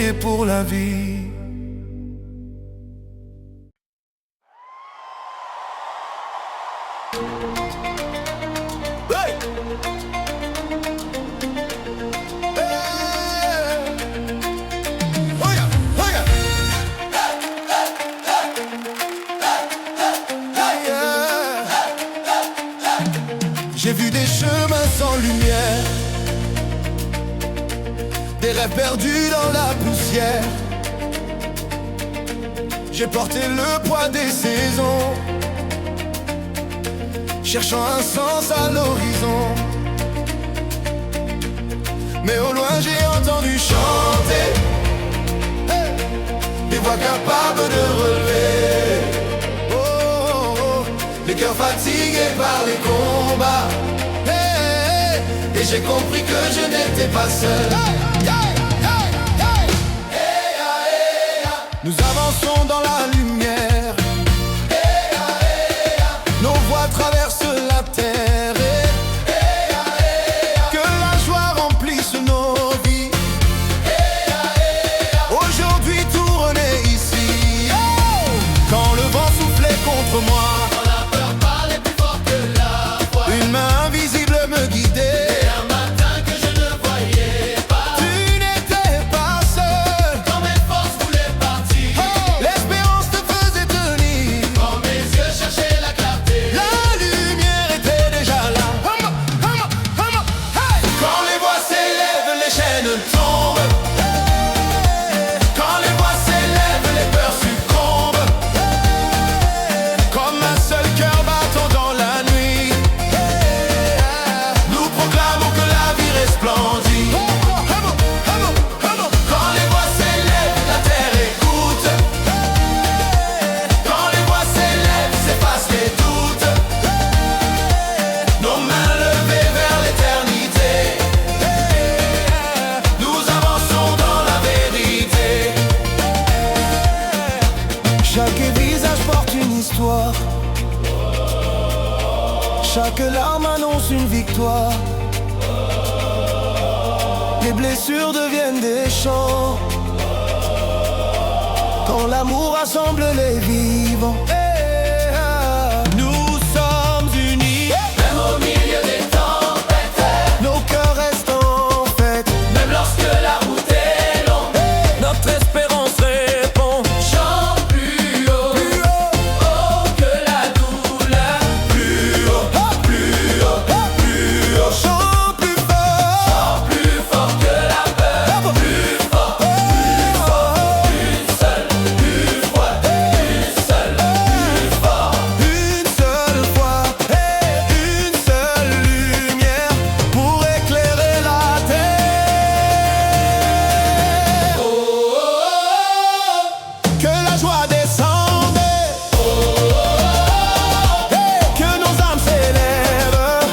prier pour la vie. Hey! J'ai vu des chemins sans lumière, des rêves perdus dans la poussière. J'ai porté le poids des saisons, cherchant un sens à l'horizon. Mais au loin j'ai entendu chanter des voix capables de relever les cœurs fatigués par les combats. Et j'ai compris que je n'étais pas seul. Nous avançons dans la lumière, nos voix traversent la terre. Que la joie remplisse nos vies. Aujourd'hui tout renaît ici. Quand le vent soufflait contre moi, une main invisible me guidait. Et un matin que je ne voyais pas, Tu n'étais pas seul. quand mes forces voulaient partir, L'espérance te faisait tenir. quand mes yeux cherchaient la clarté, La lumière était déjà là. Hey! quand les voix s'élèvent, les chaînes tombent, quand les voix s'élèvent, les peurs succombent, Comme un seul cœur battant dans la nuit, nous proclamons que la vie resplendit. Quand les voix s'élèvent, la terre écoute, quand les voix s'élèvent, s'effacent les doutes, nos mains levées vers l'éternité, nous avançons dans la vérité. Chaque visage porte une histoire, chaque larme annonce une victoire. Les blessures deviennent des chants, quand l'amour rassemble les vivants. Nous sommes unis, Même au milieu des tempêtes, nos cœurs restent en fête. même lorsque la route est longue, Notre espérance répond. chante plus haut, oh que la douleur, plus haut, plus haut, plus haut, Chant plus fort, plus fort que la peur, plus fort, plus fort, une seule, une fois, une seule, plus fort. une seule fois et une seule lumière pour éclairer la terre. Que la joie descende, et que nos âmes s'élèvent,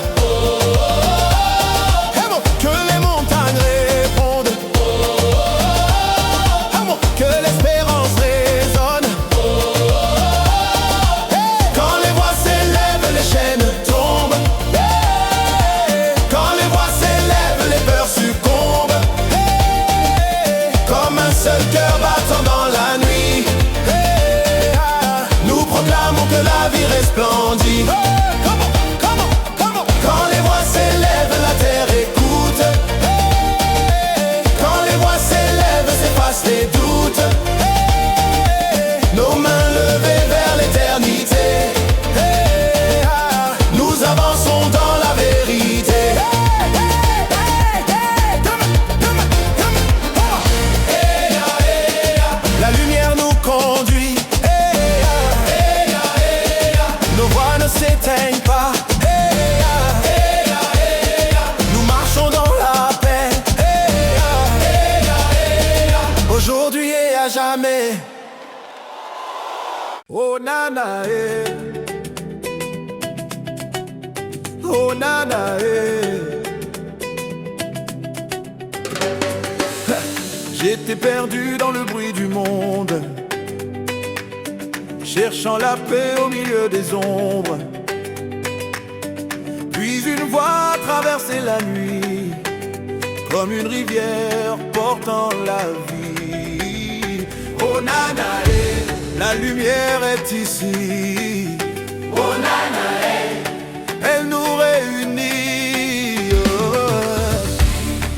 que les montagnes répondent, que l'espérance résonne. Quand les voix s'élèvent, les chaînes tombent. Quand les voix s'élèvent, les peurs succombent. Comme un seul cœur battant dans la nuit, nous proclamons que la vie resplendit. Quand les voix s'élèvent, la terre écoute. Quand les voix s'élèvent, s'effacent les doutes. Nos mains levées vers l'éternité, nous avançons dans la vérité. La lumière nous conduit, nos voix ne s'éteignent pas. Nous marchons dans la paix, aujourd'hui et à jamais. Oh nana, oh nana, J'étais perdu dans le bruit du monde, cherchant la paix au milieu des ombres. Puis une voix a traversé la nuit, comme une rivière portant la vie. la lumière est ici. Oh Nanae, Elle nous réunit.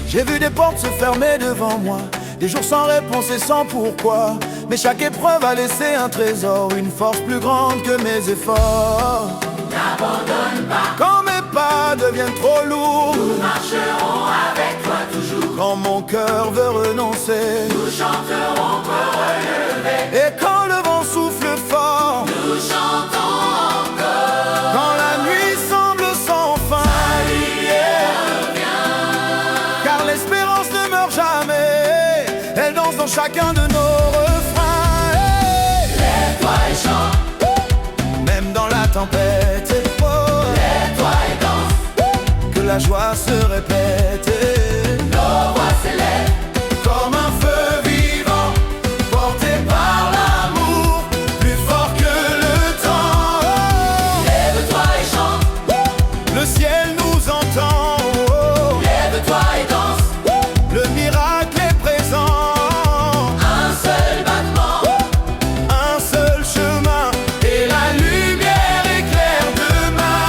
J'ai vu des portes se fermer devant moi, des jours sans réponse et sans pourquoi. Mais chaque épreuve a laissé un trésor, une force plus grande que mes efforts. n'abandonne pas, Quand mes pas deviennent trop lourds, nous marcherons avec toi toujours. quand mon cœur veut renoncer, Nous chanterons pour relever, et quand le vent souffle fort, nous chantons encore. quand la nuit semble sans fin, car l'espérance ne meurt jamais, elle danse dans chacun de nos refrains. Lève-toi et chante, Même dans la tempête, lève-toi et danse, que la joie se répète. nos voix s'élèvent. Comme un feu vivant, porté par l'amour, plus fort que le temps. Lève-toi et chante, Le ciel nous entend. lève-toi et danse. Le miracle est présent. Un seul battement, Un seul chemin, et la lumière éclaire demain.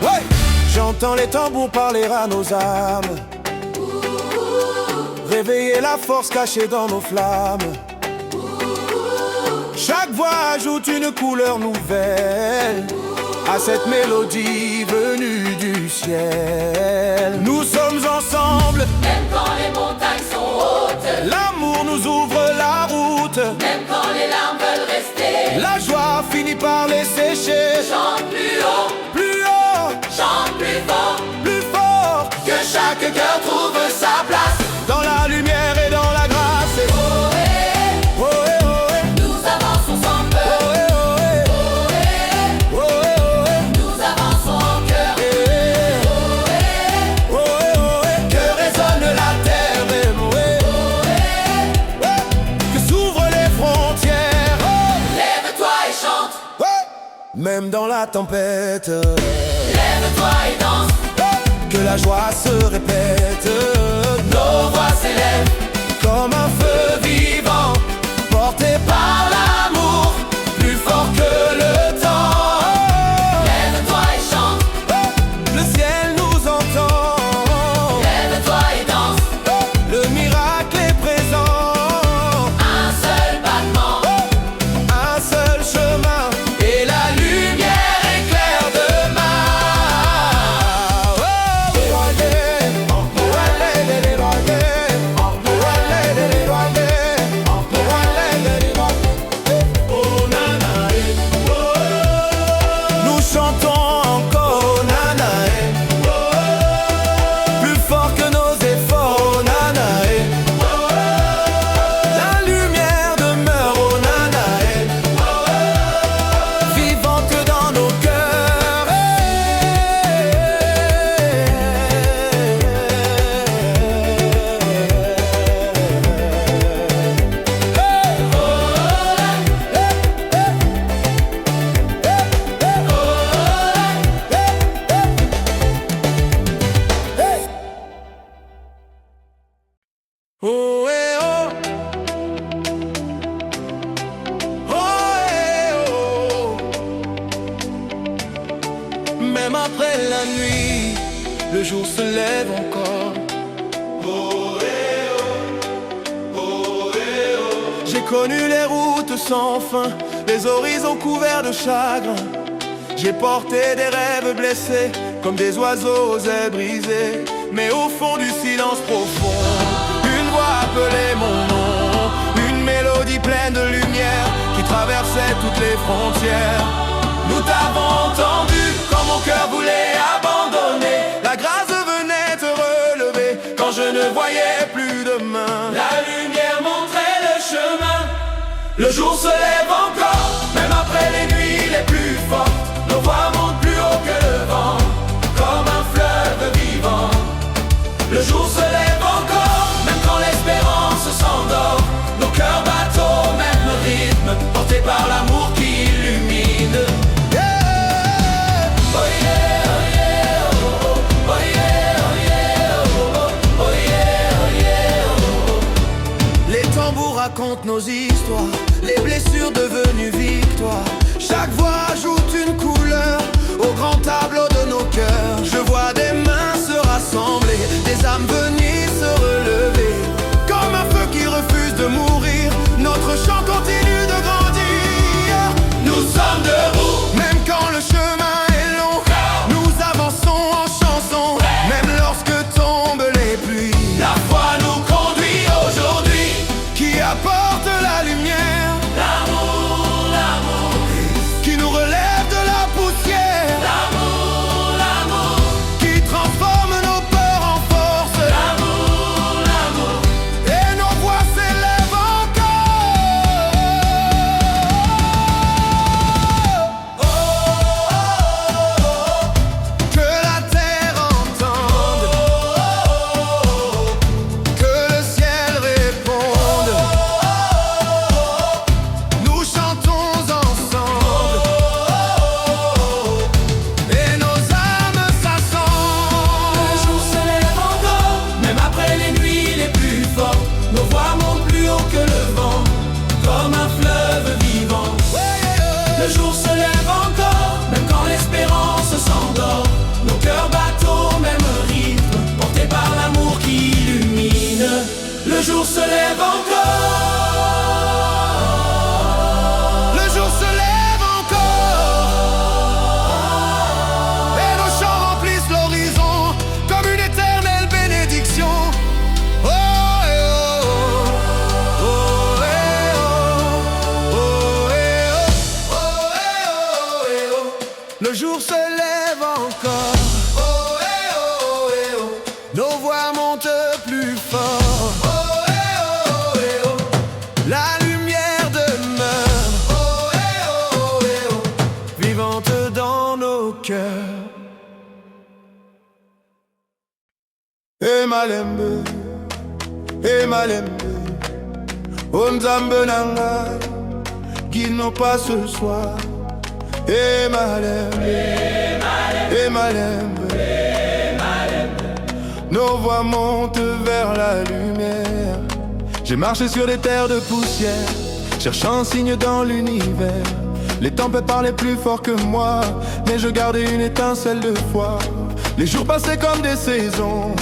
Ouais. J'entends les tambours parler à nos âmes, réveiller la force cachée dans nos flammes. Chaque voix ajoute une couleur nouvelle à cette mélodie venue du ciel. Nous sommes ensemble, même quand les montagnes sont hautes, l'amour nous ouvre la route. même quand les larmes veulent rester. La joie finit par les sécher. Chante plus haut, Plus haut, chante plus fort, plus fort, que chaque cœur trouve sa place. dans la lumière et dans la grâce. Ohé, Oh, eh, oh, eh. nous avançons sans peur. Oh, eh, oh, eh. Ohé, Oh, eh, oh, eh. nous avançons en cœur. Eh, Ohé, oh, eh, oh, eh. Que résonne la terre, eh, oh, eh. Ouais. Que s'ouvrent les frontières. Oh, lève-toi et chante, ouais. Même dans la tempête, lève-toi et danse. que la joie se répète. Nos voix s'élèvent, Comme un feu vivant, porté par l'amour, plus fort que le temps. lève-toi et chante, Le ciel nous entend. lève-toi et danse. Le miracle est présent. Un seul battement, Un seul chemin, et la lumière éclaire demain. Nous chantons encore, Nanae. Plus fort que nos efforts, Nanae. La lumière demeure, oh Nanae, vivante dans nos cœurs. Oh, eh, oh. Oh, eh, oh. Même après la nuit, le jour se lève encore. Oh, eh, oh. Oh, eh, oh. J'ai connu les routes sans fin, les horizons couverts de chagrin. J'ai porté des rêves blessés, comme des oiseaux aux ailes brisées. Mais au fond du silence profond, une voix appelait mon nom. Une mélodie pleine de lumière qui traversait toutes les frontières. Nous t'avons entendu quand mon cœur voulait abandonner. La grâce venait te relever quand je ne voyais plus demain. la lumière montrait le chemin. Le jour se lève encore, même après les nuits les plus fortes. Nos voix montent plus haut que le vent, comme un fleuve vivant. Le jour se lève encore, même quand l'espérance s'endort. Nos cœurs battent au même rythme, portés par l'amour qui illumine. Yeah. Oh yeah, nos histoires, les blessures devenues victoires. Chaque voix ajoute une couleur au grand tableau de nos cœurs. Je vois des mains se rassembler, des âmes venir se relever. Comme un feu qui refuse de mourir, notre chant continue de grandir. Nous sommes debout, même quand le chemin est long. Nous avançons en chanson, même lorsque tombent les pluies. la foi nous conduit aujourd'hui. Qui apporte la lumière, L'amour, l'amour, qui nous relève de la poussière, l'amour, l'amour, qui transforme nos peurs en force, l'amour, l'amour. et nos voix s'élèvent encore. Oh, oh, oh, oh. Que la terre entende, que le ciel réponde. Nous chantons ensemble, et nos âmes s'assemblent. Le jour se lève encore, même après les nuits les plus fortes. Nos voix montent plus haut que le vent, comme un fleuve vivant. Le jour se lève encore, même quand l'espérance s'endort. Nos cœurs battent au même rythme, portés par l'amour qui illumine. Le jour se lève encore. Le jour se lève encore, et nos chants remplissent l'horizon comme une éternelle bénédiction. Oh, eh, oh, oh, oh, eh, oh, oh, eh, oh, oh, eh, oh, eh, oh. Le jour se lève encore. Oh, eh, oh, eh, oh. Nos voix montent plus fort. Oh, eh, oh, eh, oh. La lumière demeure. Oh, eh, oh, eh, oh. Vivante dans nos cœurs. Et malembe, Onzambe nanga, guide-nous pas ce soir. Et malembe, nos voix montent vers la lumière. J'ai marché sur des terres de poussière, cherchant un signe dans l'univers. Les tempêtes parlaient plus fort que moi, mais je gardais une étincelle de foi. Les jours passaient comme des saisons,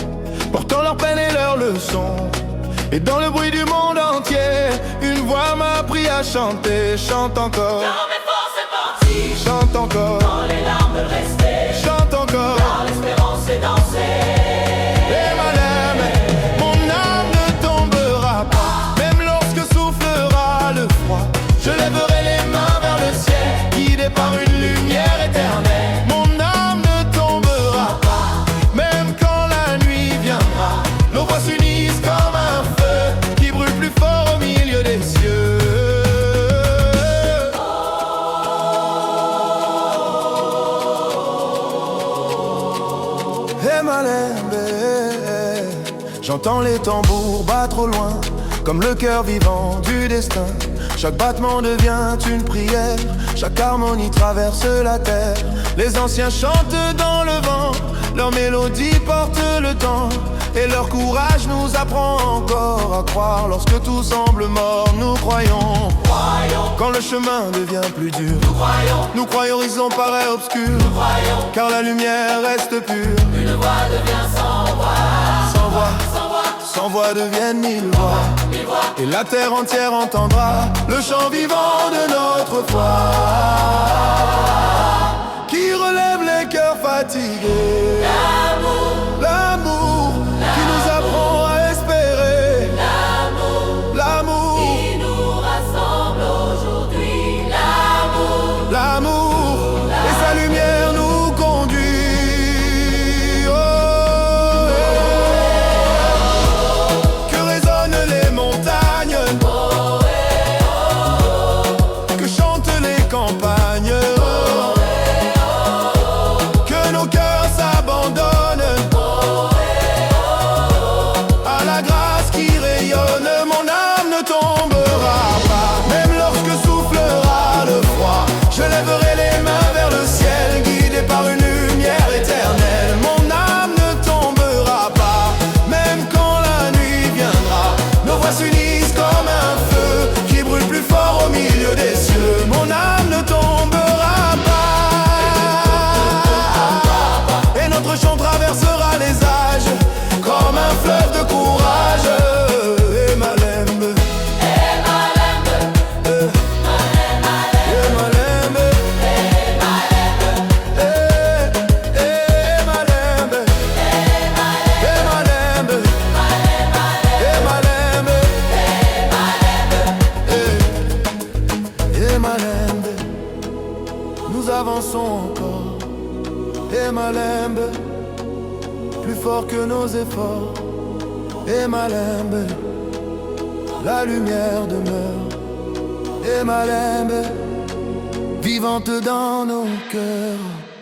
portant leurs peines et leurs leçons. Et dans le bruit du monde entier, une voix m'a appris à chanter. Chante encore, Quand mes forces est partie, chante encore, quand les larmes restaient, chante encore. quand l'espérance est dansée. Et madame, mon âme ne tombera pas, même lorsque soufflera le froid. Je lèverai les mains vers le ciel, guidé par une lumière éternelle. Mon âme ne tombera pas, même quand la nuit viendra. Nos voix s'unissent comme un feu qui brûle plus fort au milieu des cieux. Et malembe, j'entends les tambours battre au loin, comme le cœur vivant du destin. Chaque battement devient une prière, chaque harmonie traverse la terre. Les anciens chantent dans le vent, leur mélodie porte le temps. Et leur courage nous apprend encore à croire. Lorsque tout semble mort, nous croyons. Quand le chemin devient plus dur, nous croyons, l'horizon paraît obscur. Car la lumière reste pure. Une voix devient sans voix, Sans voix, sans voix, sans voix deviennent mille voix. mille voix. Et la terre entière entendra le chant vivant de notre foi, qui relève les cœurs fatigués. L'amour qui nous apprend à espérer. L'amour Qui nous rassemble aujourd'hui. L'amour et sa lumière nous conduit. Oh, que résonnent les montagnes, que chantent les campagnes. nous avançons encore. Et Malembe, plus fort que nos efforts. Et Malembe, la lumière demeure. Et Malembe, vivante dans nos cœurs.